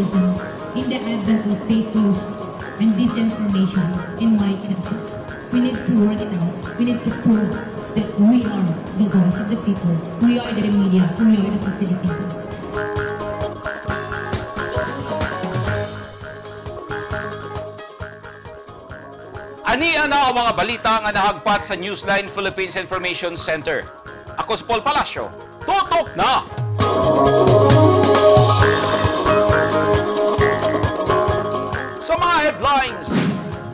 citizen in the advent of fake news and disinformation in my country. We need to work it out. We need to prove that we are the voice of the people. We are the media. We are the facilitators. Ania na ang mga balita nga nahagpat sa Newsline Philippines Information Center. Ako si Paul Palacio. Tutok na! Sa mga headlines,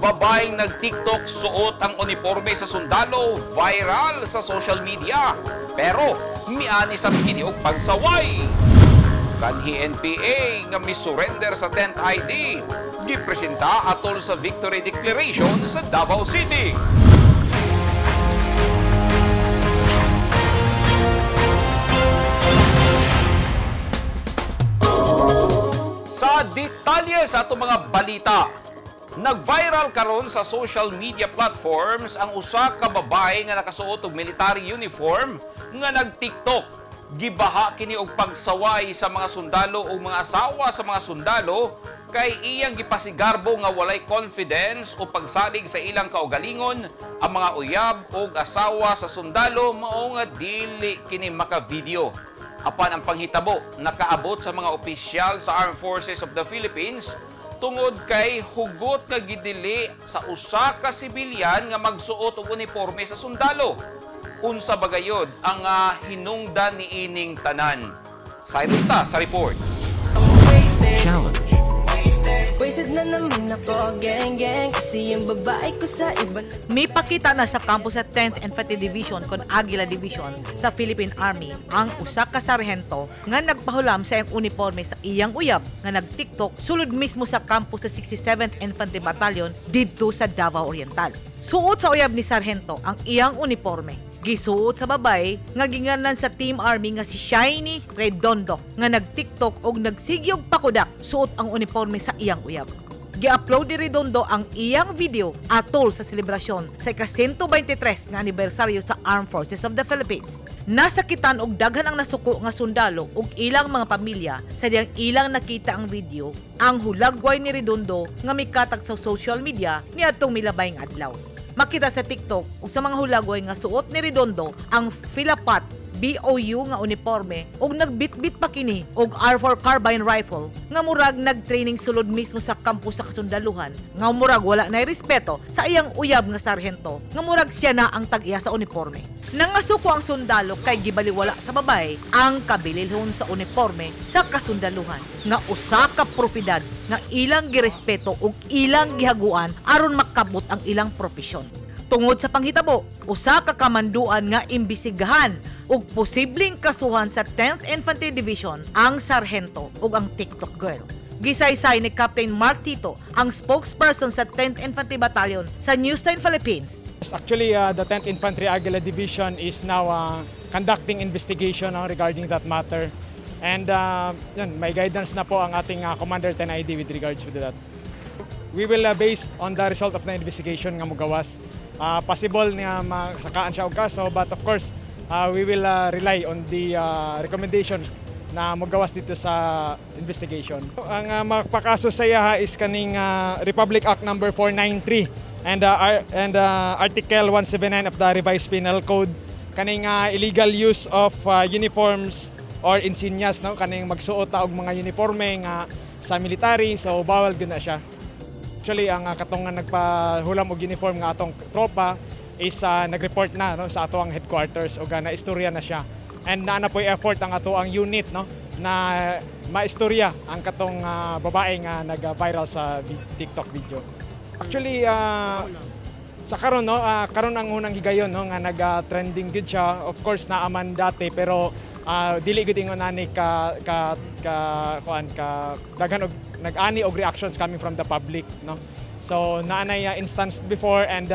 babaeng nag-TikTok suot ang uniforme sa sundalo, viral sa social media. Pero, miani sa kiniog pagsaway. Kanhi NPA nga misurrender sa 10th ID, gipresenta atol sa Victory Declaration sa Davao City. Sa detalye sa atong mga balita, nag-viral karon sa social media platforms ang usa ka babae nga nakasuot og military uniform nga nag-TikTok. Gibaha kini og pagsaway sa mga sundalo o mga asawa sa mga sundalo kay iyang gipasigarbo nga walay confidence o pagsalig sa ilang kaugalingon ang mga uyab o asawa sa sundalo mao nga dili kini maka-video. Apan ang panghitabo nakaabot sa mga opisyal sa Armed Forces of the Philippines tungod kay hugot nga gidili sa usa ka sibilyan nga magsuot og uniforme sa sundalo. Unsa bagayod ang hinungdan ni ining tanan. Sayrunta sa report. Challenge. Wasted na naman ako, gang kasi yung babae ko sa iba na... May pakita na sa campus sa 10th Infantry Division kon Aguila Division sa Philippine Army ang usa ka sarhento nga nagpahulam sa iyang uniforme sa iyang uyab nga nag-TikTok sulod mismo sa campus sa 67th Infantry Battalion didto sa Davao Oriental. Suot sa uyab ni sarhento ang iyang uniforme. Gisuot sa babay nga ginganan sa Team Army nga si Shiny Redondo nga nag-TikTok og nagsigyog pakudak suot ang uniforme sa iyang uyab. Gi-upload ni Redondo ang iyang video atol sa selebrasyon sa ika-123 nga anibersaryo sa Armed Forces of the Philippines. Nasakitan og daghan ang nasuko nga sundalo ug ilang mga pamilya sa diyang ilang nakita ang video ang hulagway ni Redondo nga mikatag sa social media niadtong milabay nga adlaw. Makita sa TikTok ug sa mga hulagway nga suot ni Redondo ang Philapat BOU nga uniforme ug nagbitbit pa kini og R4 carbine rifle nga murag nagtraining sulod mismo sa campus sa kasundaluhan nga murag wala nay respeto sa iyang uyab nga sarhento nga murag siya na ang tag-iya sa uniforme. Nangasuko ang sundalo kay gibaliwala sa babay ang kabililhon sa uniforme sa kasundaluhan nga usa ka propiedad nga ilang girespeto ug ilang gihaguan aron makabot ang ilang propesyon. Tungod sa panghitabo, usa ka kamanduan nga imbisigahan ug posibleng kasuhan sa 10th Infantry Division ang sarhento ug ang TikTok girl. Gisaysay ni Captain Mark Tito, ang spokesperson sa 10th Infantry Battalion sa Newsline Philippines. Actually, the 10th Infantry Aguila Division is now conducting investigation regarding that matter. And yun, may guidance na po ang ating Commander 10ID with regards to that. We will based on the result of the investigation nga mugawas. Possible nga masakaan siya og kaso, but of course, we will rely on the recommendation na magawas dito sa investigation. Ang magpakaso sa iya is kaning Republic Act number 493 and Article 179 of the Revised Penal Code, kaning illegal use of uniforms or insignias, no, kaning magsuot og mga uniforme nga sa military, so bawal gyud na siya. Actually, ang katong nga nagpahulam og uniform nga atong tropa is nag-report na, no, sa ato ang headquarters o na istorya na siya. And naana po effort ang ato ang unit, no, na maistorya ang katong babae nga nag-viral sa TikTok video. Actually, sa karon, no, karon ang unang higayon, no, nga nag-trending gud siya. Of course naaman dati pero dili gud ingon ani ka daghan og nag-ani og reactions coming from the public, no. So naanay instance before and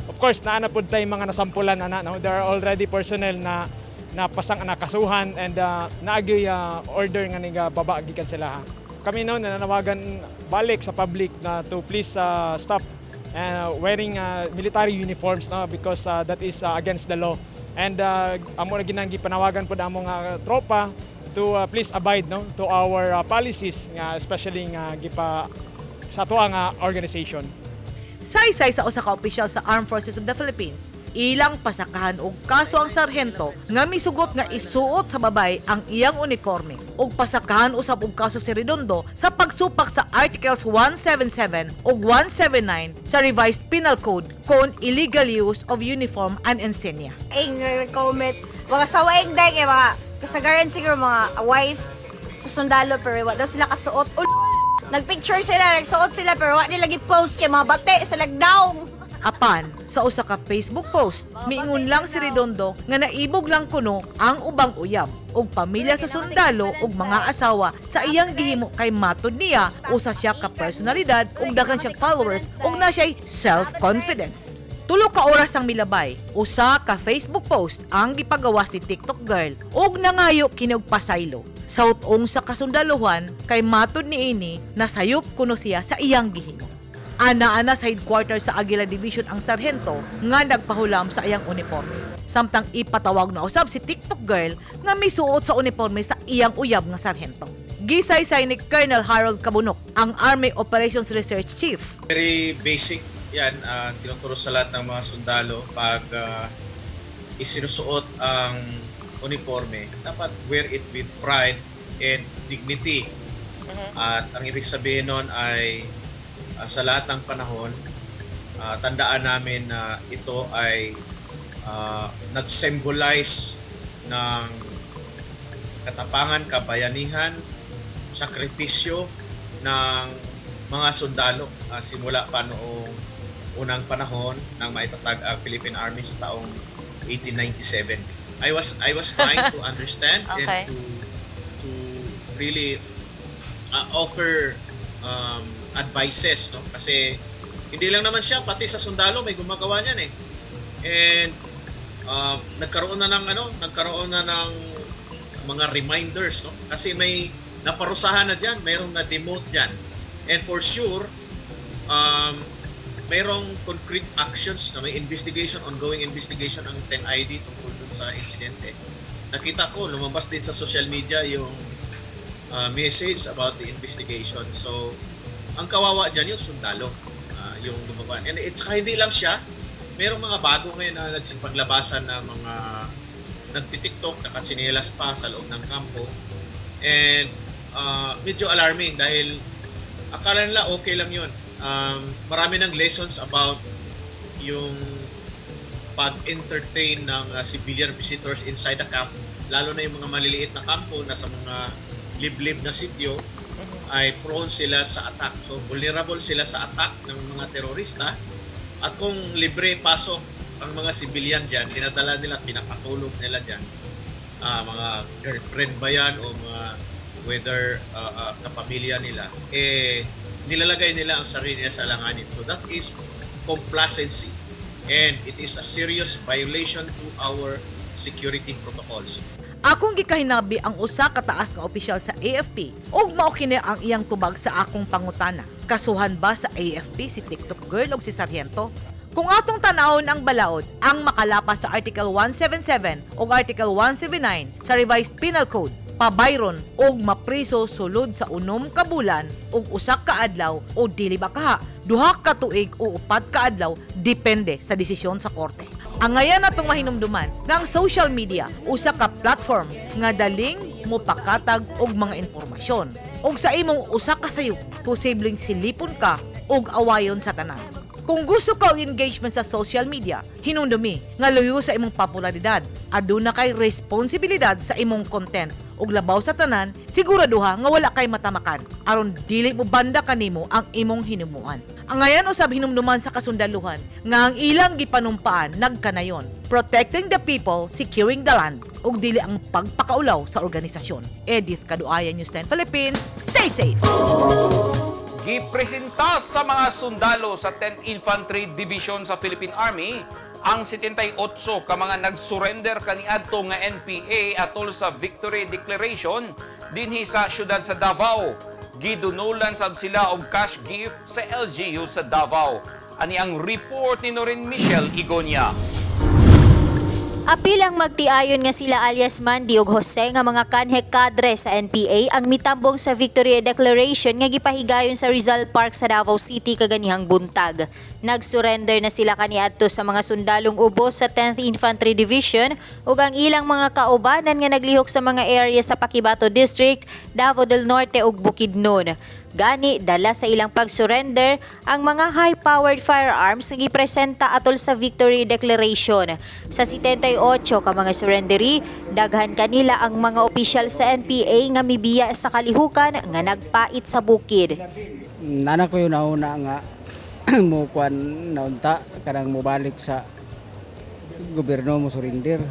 of course naana pud tay mga nasampulan ana, no. There are already personnel na pasang nakasuhan and naagyoy order nga niga baba gikan sila. Kami no nananawagan balik sa public na to please stop wearing military uniforms, no, because that is against the law. And amo na ginang gipanawagan pud among tropa to please abide no to our policies nga especially nga gipa sa ato nga organization. Saysay sa usa ka opisyal sa Armed Forces of the Philippines, ilang pasakahan og kaso ang sarhento nga misugot nga isuot sa babay ang iyang uniforme ug pasakahan usab og kaso si Redondo sa pagsupak sa Articles 177 ug 179 sa Revised Penal Code kon illegal use of uniform and insignia. Comment mga sawaig dahil mga kasagaran siguro mga wife sa sundalo pero wala sila kasuot. Nagpicture sila, nagsuot sila pero wala nila gi-post kay mga bate sa lagdaw. Apan, sa usa ka Facebook post, miingon lang si Redondo nga naibog lang kuno ang ubang uyab ug pamilya sa sundalo ug mga asawa sa iyang gihimo kay matud niya usa siya ka personalidad ug daghan siyang followers ug na siya'y self-confidence. Tulo ka oras ang milabay, usa ka Facebook post ang gipagawa si TikTok girl ug nangayo kini og pasaylo. Sa utong sa kasundaluhan kay matud niini nasayop kuno siya sa iyang gihimo. Ana-ana sa headquarters sa Aguila Division ang sarhento nga nagpahulam sa iyang uniforme. Samtang ipatawag na usab si TikTok girl nga misuot sa uniforme sa iyang uyab nga sarhento. Gisaysay ni Colonel Harold Cabunok, ang Army Operations Research Chief. Very basic yan, tinuturo sa lahat ng mga sundalo pag isinusuot ang uniforme, dapat wear it with pride and dignity. At ang ibig sabihin nun ay sa lahat ng panahon, tandaan namin na ito ay nag-symbolize ng katapangan, kabayanihan, sakripisyo ng mga sundalo simula pa noong unang panahon ng maitatag ang Philippine Army sa taong 1897. I was trying to understand and to really offer advices, no? Kasi hindi lang naman siya, pati sa sundalo may gumagawa niyan eh. And nagkaroon na ng mga reminders, no? Kasi may naparusahan na diyan, mayroong na demote diyan. And for sure, mayroong concrete actions na may ongoing investigation ang 10ID tungkol dun sa insidente. Nakita ko, lumabas din sa social media yung message about the investigation. So, ang kawawa dyan yung sundalo, yung gumawa. And it's hindi lang siya, mayroong mga bago ngayon na nagsipaglabasan na mga nagtitiktok, nakatsinelas pa sa loob ng kampo. And medyo alarming dahil akala nila okay lang yun. Marami ng lessons about yung pag-entertain ng civilian visitors inside the camp, lalo na yung mga maliliit na kampo na sa mga liblib na sityo ay prone sila sa attack. So vulnerable sila sa attack ng mga terorista at kung libre pasok ang mga civilian dyan, dinadala nila, pinapatulog nila dyan, mga girlfriend ba yan o mga whether kapamilya nila, nilalagay nila ang sarili nila sa alanganin. So that is complacency and it is a serious violation to our security protocols. Akong gikahinabi ang usa ka taas nga opisyal sa AFP ug mao kini ang iyang tubag sa akong pangutana. Kasuhan ba sa AFP si TikTok girl ug si sarhento? Kung atong tanawon ang balaod, ang makalapas sa Article 177 ug Article 179 sa Revised Penal Code, pabayron og mapriso sulod sa 6 ka bulan ug 1 ka adlaw o dili ba kaha 2 ka tuig o 4 ka adlaw depende sa desisyon sa korte. Ang ngayon natong mahinumduman nga ang social media usa ka platform nga daling mopakatag og mga impormasyon ug sa imong usa ka sayop posibleng silipon ka og awayon sa tanan. Kung gusto ka og engagement sa social media, hinumdumi nga luyo sa imong popularidad, aduna kay responsibilidad sa imong content ug labaw sa tanan, siguraduha nga wala kay matamakan aron dili mo banda kanimo ang imong hinumuan. Ang ngayon usab hinumduman sa kasundaluhan nga ang ilang gipanumpaan nagkanayon, protecting the people, securing the land ug dili ang pagpakaulaw sa organisasyon. Edith Kaduayan, News 10 Philippines. Stay safe. Gipresenta sa mga sundalo sa 10th Infantry Division sa Philippine Army ang 78 ka mga nag-surrender kaniadto nga NPA atol sa Victory Declaration dinhi sa syudad sa Davao. Gidunulan sab sila og cash gift sa LGU sa Davao. Ani ang report ni Norin Michelle Igonia. Apil ang magtiayon nga sila alias Mandy ug Jose nga mga kanhek kadre sa NPA ang mitambong sa Victory Declaration nga gipahigayon sa Rizal Park sa Davao City kaganihang buntag. Nag-surrender na sila kaniadto sa mga sundalong ubos sa 10th Infantry Division ug ang ilang mga kaubanan nga naglihok sa mga area sa Paquibato District, Davao del Norte ug Bukidnon. Gani, dala sa ilang pag-surrender ang mga high-powered firearms nga gipresenta atol sa Victory Declaration. Sa 78 ka mga surrendery, daghan kanila ang mga opisyal sa NPA nga mibiya sa kalihukan nga nagpait sa bukid. Nana ko yung nauna nga mo kwan naunta kanang mobalik sa gobyerno mo surrender.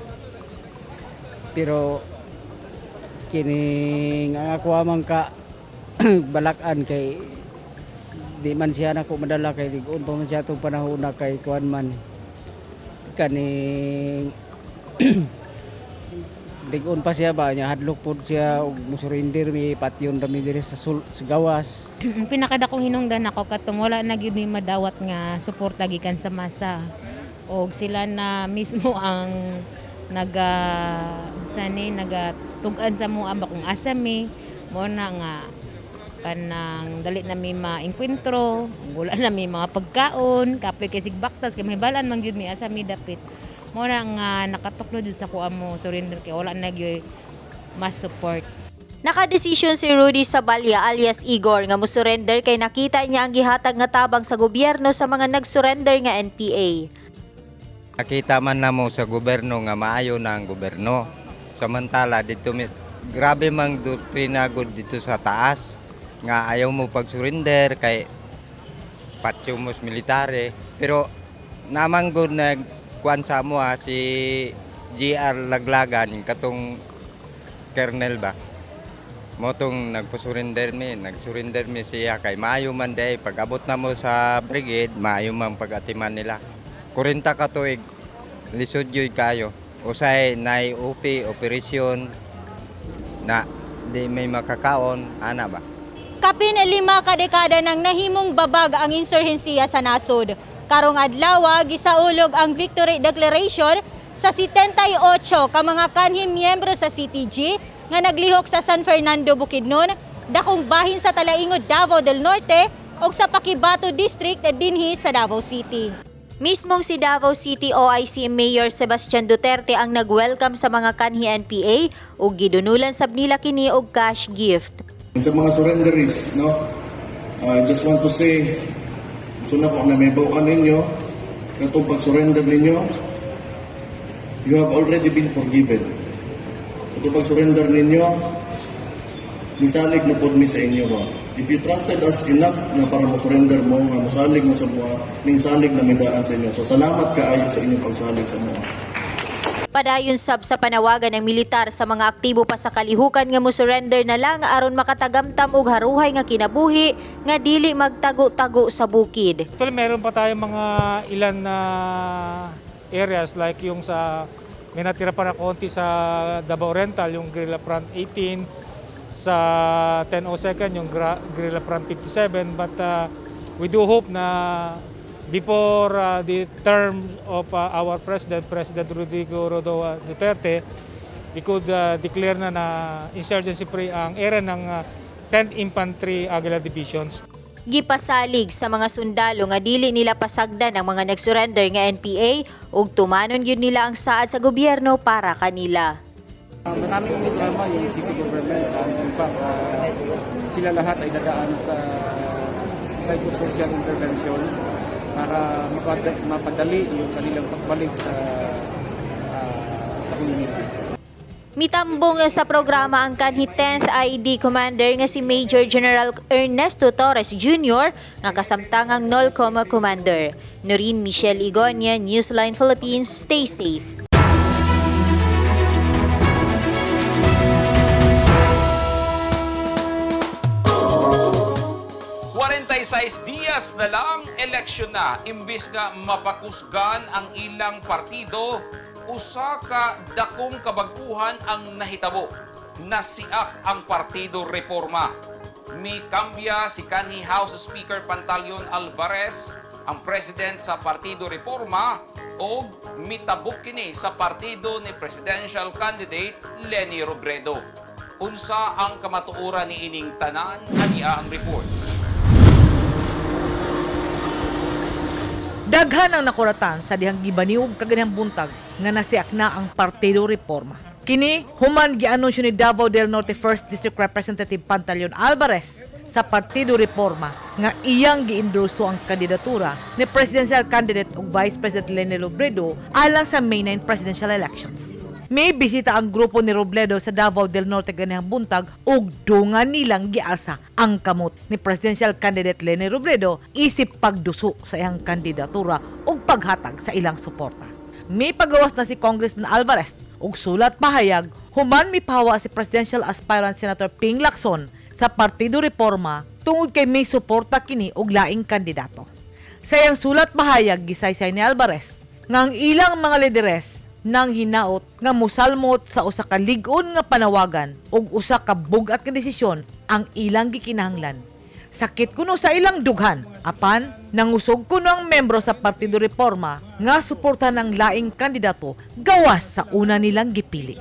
Pero kini nga ako amang ka balakan kay di man siya nako madala kay ligon pa man siya itong panahon na kay kuan man kaning ligon pa siya ba niya hadlok pod siya og musurrender mi patyon rami diri sa gawas. Pinakadakong hinungdan ako katong wala na gyud mi madawat nga suporta gikan sa masa og sila na mismo ang nagatug-an sa mua ba kung asa mi mo na nga kanang dali na mi ma-enkwentro, wala na mi mga pagkaon, kapoy kay sigbaktas kay mahibalan man gyud mi asa mi dapit. Mo na nga nakatuklo jud sa kuha mo surrender kay wala na gyud mas support. Nakadesisyon si Rudy Sabalya alias Igor nga musurrender kay nakita niya ang gihatag nga tabang sa gobyerno sa mga nagsurrender nga NPA. Nakita man namo sa gobyerno nga maayo na ang gobyerno. Samantala dito grabe mang doktrina gud dito sa taas nga ayaw mo pag-surrender kay patyumos military. Pero namang gud nagkuan sa mo si GR Laglagan katong kernel ba. Motong nagsurrender mi siya kay maayo man day pag-abot na mo sa brigade maayo man pag-atiman nila. 40 ka tuig lisod gyud kayo. Usay nay operasyon na di may makakaon ana ba. Kapin 5 ka dekada nang nahimong babag ang insurhensiya sa nasod. Karong adlaw gisaulog ang Victory Declaration sa 78 ka mga kanhim miyembro sa CTG nga naglihok sa San Fernando, Bukidnon, dakong bahin sa Talaingod, Davao del Norte ug sa Paquibato District dinhi sa Davao City. Mismong si Davao City OIC Mayor Sebastian Duterte ang nag-welcome sa mga kanhi NPA ug gidunulan sab nila kini og cash gift. Sa mga surrenderies, no? I just want to say, gusto na ko na may bawaan ninyo, katong pag-surrender ninyo, you have already been forgiven. Katong pag-surrender ninyo, misalig na po mi sa inyo ba? If you trusted us enough na para mo-surrender mo, nga musalig mo sa mga, minsalig na midaan sa inyo. So salamat kaayo sa inyong pagsalig sa mga. Padayon sab sa panawagan ng militar sa mga aktibo pa sa kalihukan nga mo-surrender na lang aron makatagamtam og haruhay nga kinabuhi nga dili magtago-tago sa bukid. Actually, meron pa tayong mga ilan na areas like yung sa may natira pa na konti sa Davao Oriental, yung Guerrilla Front 18, sa 1002nd yung Guerrilla Front 57, but we do hope na before the term of our President Rodrigo Rodo Duterte, we could declare na insurgency free ang area ng 10th Infantry Aguila Divisions. Gipasalig sa mga sundalo nga dili nila pasagdan ang mga nagsurrender nga NPA ug tumanon gyud nila ang saad sa gobyerno para kanila. Maraming problema yung city government. In fact, sila lahat ay dadaan sa psychosocial intervention para mapadali yung kanilang pagbalik sa community. Mitambong sa programa ang kanhi 10th ID Commander nga si Major General Ernesto Torres Jr. nga kasamtangang NOLCOM Commander. Noreen Michelle Igonia, Newsline Philippines, stay safe. Dias na lang, eleksyon na. Imbis nga mapakusgan ang ilang partido, usa ka dakong kabaguhan ang nahitabo. Nasiak ang Partido Reforma. May kambya si kanhi House Speaker Pantaleon Alvarez, ang president sa Partido Reforma, o mitabok kini sa partido ni presidential candidate Leni Robredo. Unsa ang kamatuoran ni ining tanan kaniya ang report. Daghan ang nakuratan sa dihang gibaniog kaganihang buntag nga nasiak na ang Partido Reforma. Kini human gianunsyo ni Davao del Norte 1st District Representative Pantaleon Alvarez sa Partido Reforma nga iyang giendorso ang kandidatura ni presidential candidate ug Vice President Leni Robredo alang sa May 9 presidential elections. May bisita ang grupo ni Robredo sa Davao del Norte ganihang buntag ug dungan nilang gialsa ang kamot ni presidential candidate Leni Robredo isip pagduso sa iyang kandidatura ug paghatag sa ilang suporta. May pagawas na si Congressman Alvarez ug sulat pahayag human mipahawa si presidential aspirant Senator Ping Lacson sa Partido Reforma tungod kay may suporta kini og laing kandidato. Sa iyang sulat pahayag gisaysay ni Alvarez nga ang ilang mga lideres nang hinaot nga musalmot sa usa ka lig-on nga panawagan ug usa ka bug-at nga desisyon ang ilang gikinahanglan. Sakit kuno sa ilang dughan, apan nangusog kuno ang membro sa Partido Reforma nga suportahan ang laing kandidato gawas sa una nilang gipili.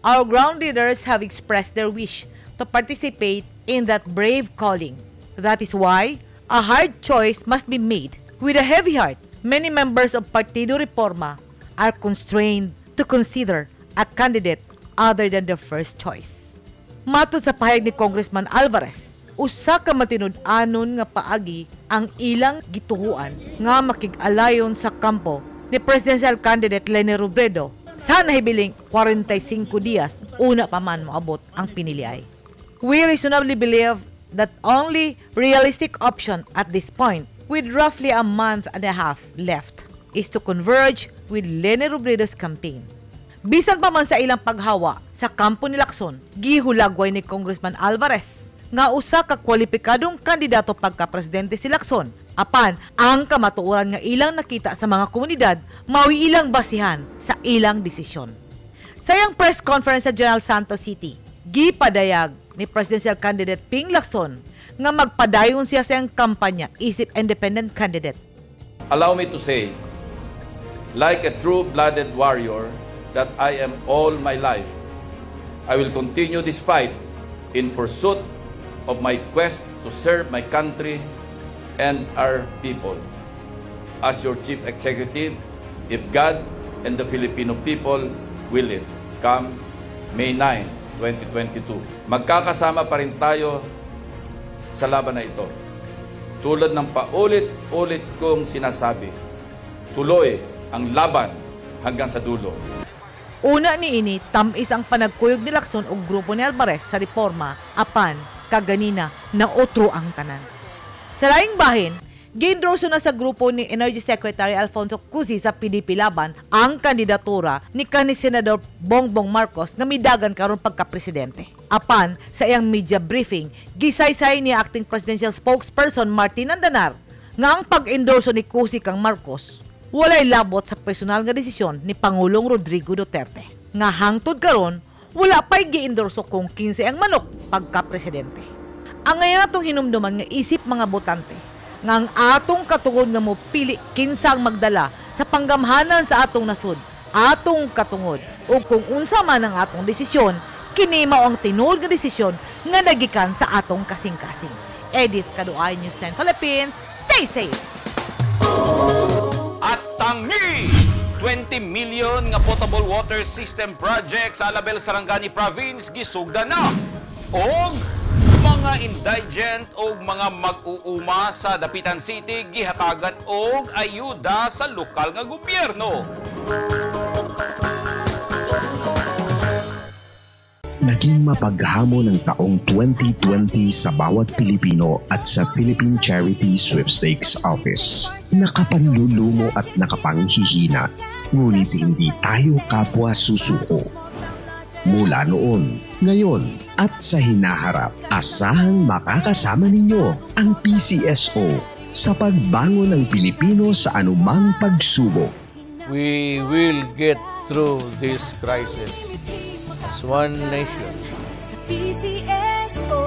Our ground leaders have expressed their wish to participate in that brave calling. That is why a hard choice must be made. With a heavy heart, many members of Partido Reforma are constrained to consider a candidate other than their first choice. Matod sa pahayag ni Congressman Alvarez, usa ka matinud-anon nga paagi ang ilang gituhuan nga makig-alayon sa kampo ni presidential candidate Leni Robredo sa nahibiling 45 dias una pa man moabot ang piniliay. We reasonably believe that only realistic option at this point, with roughly a month and a half left, is to converge with Leni Robredo's campaign. Bisan pa man sa ilang paghawa sa kampo ni Lacson, gihulagway ni Congressman Alvarez nga usa ka kwalipikadong kandidato pagka-presidente si Lacson. Apan, ang kamatuoran nga ilang nakita sa mga komunidad mawi ilang basihan sa ilang desisyon. Sa iyang press conference sa General Santos City, gipadayag ni presidential candidate Ping Lacson nga magpadayon siya sa iyang kampanya isip independent candidate. Allow me to say, like a true-blooded warrior that I am all my life, I will continue this fight in pursuit of my quest to serve my country and our people. As your Chief Executive, if God and the Filipino people will it, come May 9, 2022. Magkakasama pa rin tayo sa laban na ito. Tulad ng paulit-ulit kong sinasabi, tuloy ang laban hanggang sa dulo. Una niini, tamis ang panagkuyog ni Lacson o grupo ni Alvarez sa Reforma, apan kaganina na otro ang tanan. Sa laing bahin, giendorso na sa grupo ni Energy Secretary Alfonso Cusi sa PDP laban ang kandidatura ni kanhi Senador Bongbong Marcos nga midagan karon pagka-presidente. Apan sa iyang media briefing, gisaysay ni acting presidential spokesperson Martin Andanar nga ang pag-endorso ni Cusi kang Marcos walay labot sa personal nga desisyon ni Pangulong Rodrigo Duterte. Nga hangtod karon, wala pa'y giendorso kung 15 ang manok pagka-presidente. Ang ngayon natong hinumduman nga isip mga botante, nga ang atong katungod nga mo pili kinsang magdala sa panggamhanan sa atong nasud, atong katungod, o kung unsa man ang atong desisyon, kini mao ang tinuod nga desisyon nga nagikan sa atong kasing-kasing. Edit Kaduay, News 10 Philippines, stay safe! At tangi! 20 million nga potable water system project sa Alabel, Sarangani Province gisugda na. Og mga indigent o mga mag-uuma sa Dapitan City gihatagan og ayuda sa lokal nga gobyerno. Naging mapaghamon ng taong 2020 sa bawat Pilipino at sa Philippine Charity Sweepstakes Office. Nakapanlulumo at nakapanghihina, ngunit hindi tayo kapwa susuko. Mula noon, ngayon, at sa hinaharap, asahang makakasama ninyo ang PCSO sa pagbangon ng Pilipino sa anumang pagsubok. We will get through this crisis as one nation. PCSO.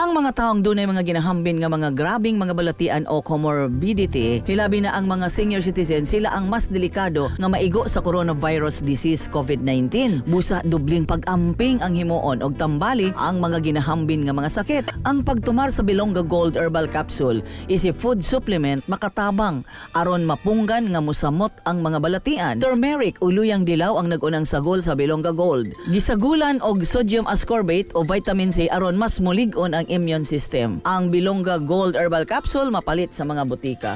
Ang mga taong dunay mga ginahambin nga mga grabing mga balatian o comorbidity, hilabi na ang mga senior citizen, sila ang mas delikado nga maigo sa coronavirus disease COVID-19. Busa dubling pag-amping ang himuon og tambali ang mga ginahambin nga mga sakit. Ang pagtumar sa Bilonga Gold Herbal Capsule is a food supplement makatabang aron mapunggan nga musamot ang mga balatian. Turmeric o luyang dilaw ang nagunang sagol sa Bilonga Gold. Gisagulan og sodium ascorbate o vitamin C aron mas mulig-on ang immune system. Ang Bilonga Gold Herbal Capsule mapalit sa mga butika.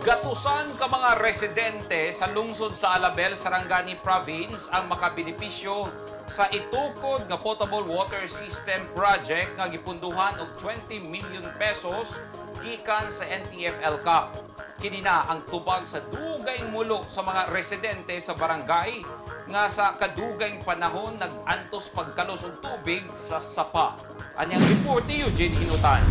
Gatusan ka mga residente sa lungsod sa Alabel, Sarangani Province ang makabenepisyo sa itukod nga potable water system project nga gipunduhan og 20 million pesos gikan sa NTF-ELCAC. Kini na ang tubag sa dugay mulo sa mga residente sa barangay nga sa kadugay panahon nag-antos pagkalos og tubig sa sapa. Anyang report ni Eugene Hinutan.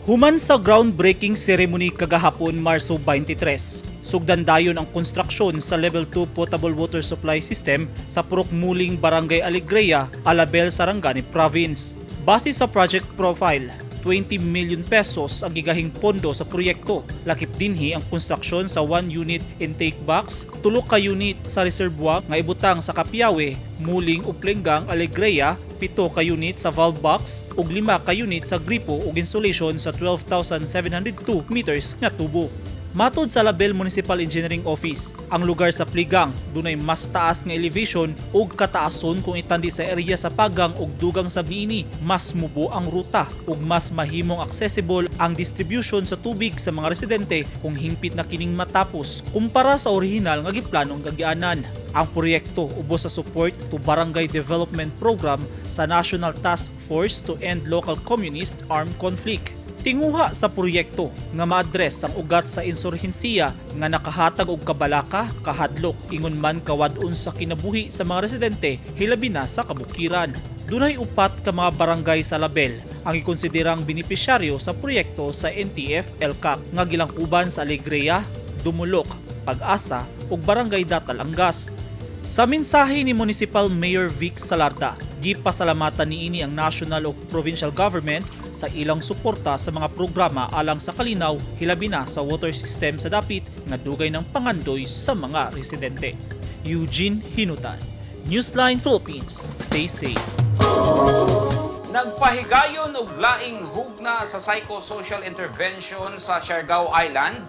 Human sa groundbreaking ceremony kagahapon Marso 23, sugdan dayon ang konstruksyon sa Level 2 potable water supply system sa Purok Muling, Barangay Alegria, Alabel, Sarangani Province. Base sa project profile, 20 million pesos ang gigahing pondo sa proyekto. Lakip dinhi ang konstruksyon sa 1 unit intake box, 3 ka unit sa reservoir nga ibutang sa Kapiawe, Muling ug Plengang, Alegria, 7 ka unit sa valve box ug 5 ka unit sa gripo ug installation sa 12,702 meters nga tubo. Matod sa Alabel Municipal Engineering Office, ang lugar sa Pligang dunay mas taas nga elevation ug kataason kung itandi sa area sa Pagang ug Dugang sa niini. Mas mubo ang ruta ug mas mahimong accessible ang distribution sa tubig sa mga residente kung hingpit na kining matapos kumpara sa orihinal nga giplanong gagianan. Ang proyekto ubos sa support to Barangay Development Program sa National Task Force to End Local Communist Armed Conflict. Tinguha sa proyekto nga ma-address ang ugat sa insurhensiya nga nakahatag og kabalaka, kahadlok, ingon man kawadon sa kinabuhi sa mga residente hilabi na sa kabukiran. Dunay 4 ka mga barangay sa Alabel ang ikonsiderang benepisyaryo sa proyekto sa NTF-ELCAC nga gilangkuban sa Alegria, Dumulok, Pag-asa ug Barangay Datal-Angas. Sa mensahe ni Municipal Mayor Vic Salarda, gipasalamatan niini ang national o provincial government sa ilang suporta sa mga programa alang sa kalinaw hilabi na sa water system sa dapit nga dugay ng pangandoy sa mga residente. Eugene Hinutan, Newsline Philippines. Stay safe. Nagpahigayon og laing hugna sa psychosocial intervention sa Siargao Island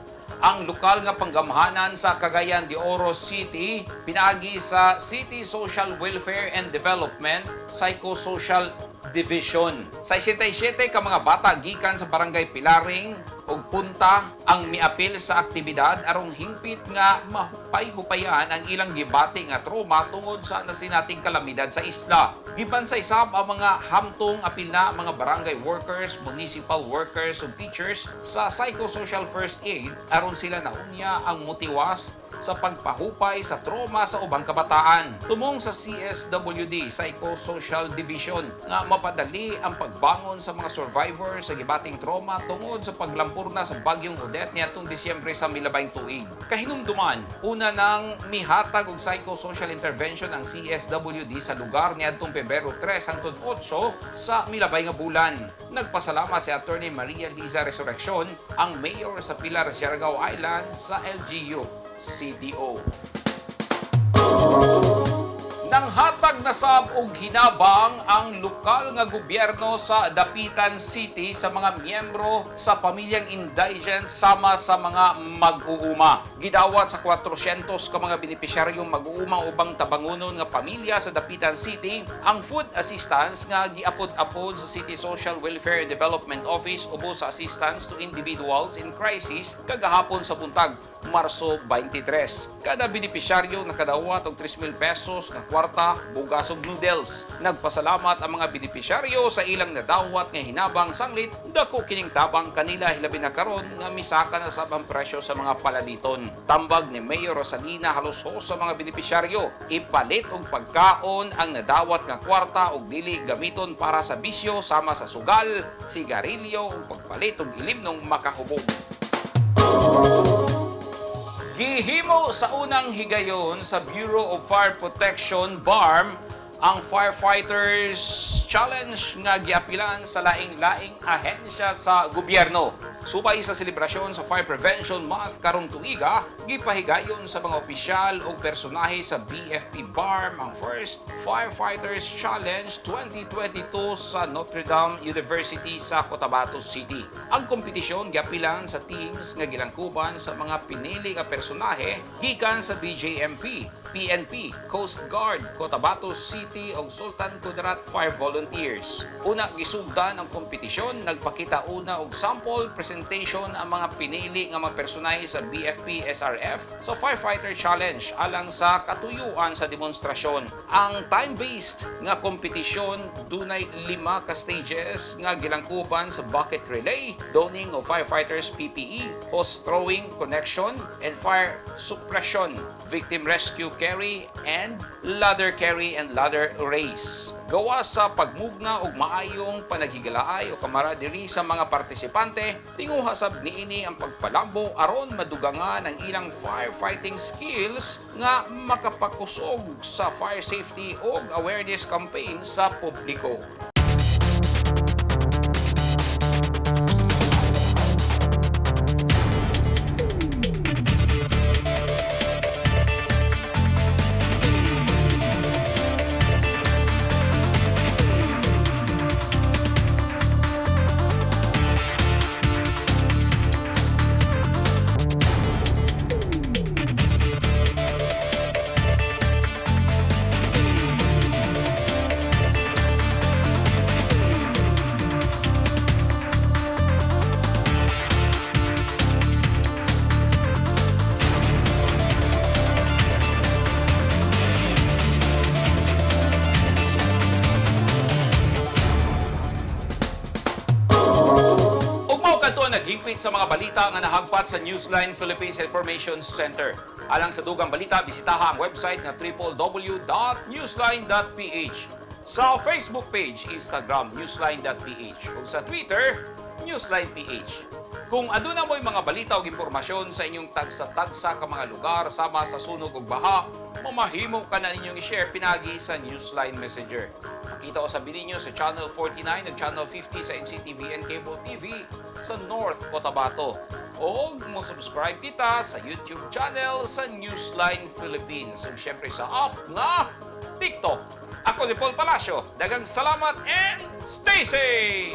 ang lokal nga panggamhanan sa Cagayan de Oro City pinaagi sa City Social Welfare and Development Psychosocial Division. Sa 67 ka mga bata gikan sa Barangay Pilaring ug Punta ang miapil sa aktibidad arong hingpit nga mahupay-hupayan ang ilang gibati nga trauma tungod sa nasinating kalamidad sa isla. Gibansaysab ang mga hamtong apil na mga barangay workers, municipal workers ug teachers sa psychosocial first aid aron sila nahunya ang motiwas sa pagpahupay sa trauma sa ubang kabataan. Tumong sa CSWD, Psychosocial Division, nga mapadali ang pagbangon sa mga survivors sa gibating trauma tungod sa paglampurna sa bagyong Odette niadtong Disyembre sa milabayng tuig. Kahinumduman, una nang mihatag og psychosocial intervention ang CSWD sa lugar niadtong Pebrero 3 hangtod 8 sa milabay nga bulan. Nagpasalamat si Attorney Maria Liza Resurrección, ang mayor sa Pilar, Siargao Island sa LGU. CDO. Nanghatag na sab og hinabang ang lokal nga gobyerno sa Dapitan City sa mga miyembro sa pamilyang indigent sama sa mga mag-uuma. Gidawat sa 400 ka mga benepisyaryong mag-uuma ubang tabangunon nga pamilya sa Dapitan City ang food assistance nga giapod-apod sa City Social Welfare and Development Office ubos sa assistance to individuals in crisis kagahapon sa buntag Marso 23. Kada benepisyaryo nakadawat og 3,000 pesos nga kwarta, bugas ug noodles. Nagpasalamat ang mga benepisyaryo sa ilang nadawat nga hinabang sanglit, dako kining tabang kanila hilabi na karon nga misaka na sab ang presyo sa mga palaliton. Tambag ni Mayor Rosalina halos-hos sa mga benepisyaryo, ipalit og pagkaon ang nadawat nga kwarta ug dili gamiton para sa bisyo sama sa sugal, sigarilyo ug pagpalit og ilimnong makahubog. Gihimo sa unang higayon sa Bureau of Fire Protection, BARM, ang Firefighters Challenge nga giapilan sa laing-laing ahensya sa gobyerno. Subay sa selebrasyon sa Fire Prevention Month karong tuiga, gipahigayon sa mga opisyal o personahe sa BFP BARM ang first Firefighters Challenge 2022 sa Notre Dame University sa Cotabato City. Ang kompetisyon giapilan sa teams nga gilangkuban sa mga pinili nga personahe gikan sa BJMP, PNP, Coast Guard, Cotabato City ug Sultan Kudarat Fire Volunteers. Una gisugdan ang kompetisyon, nagpakita una og sample presentation ang mga pinili nga mga personahe sa BFP SRF sa Firefighter Challenge alang sa katuyuan sa demonstrasyon. Ang time-based nga kompetisyon dunay 5 ka stages nga gilangkuban sa bucket relay, donning of firefighters PPE, hose throwing, connection, and fire suppression, victim rescue carry, and ladder carry and ladder race. Gawa sa pagmugna og maayong panaghigalaay o kamaradiri sa mga partisipante, tinguha sab niini ang pagpalambo aron madugangan ang ilang firefighting skills nga makapakusog sa fire safety ug awareness campaign sa publiko. Naghingpit sa mga balita nga nahagpat sa Newsline Philippines Information Center. Alang sa dugang balita, bisitaha ang website na www.newsline.ph. Sa Facebook page, Instagram, newsline.ph. ug sa Twitter, newsline.ph. Kung aduna mo'y mga balita o impormasyon sa inyong tagsa-tagsa ka mga lugar sama sa sunog o baha, mamahimo ka na inyong i-share pinagi sa Newsline Messenger. Makita o sabi ninyo sa Channel 49 at Channel 50 sa NCTV and Cable TV sa North Cotabato. O mo-subscribe kita sa YouTube channel sa Newsline Philippines. O syempre sa app nga TikTok. Ako si Paul Palacio. Daghang salamat and stay safe!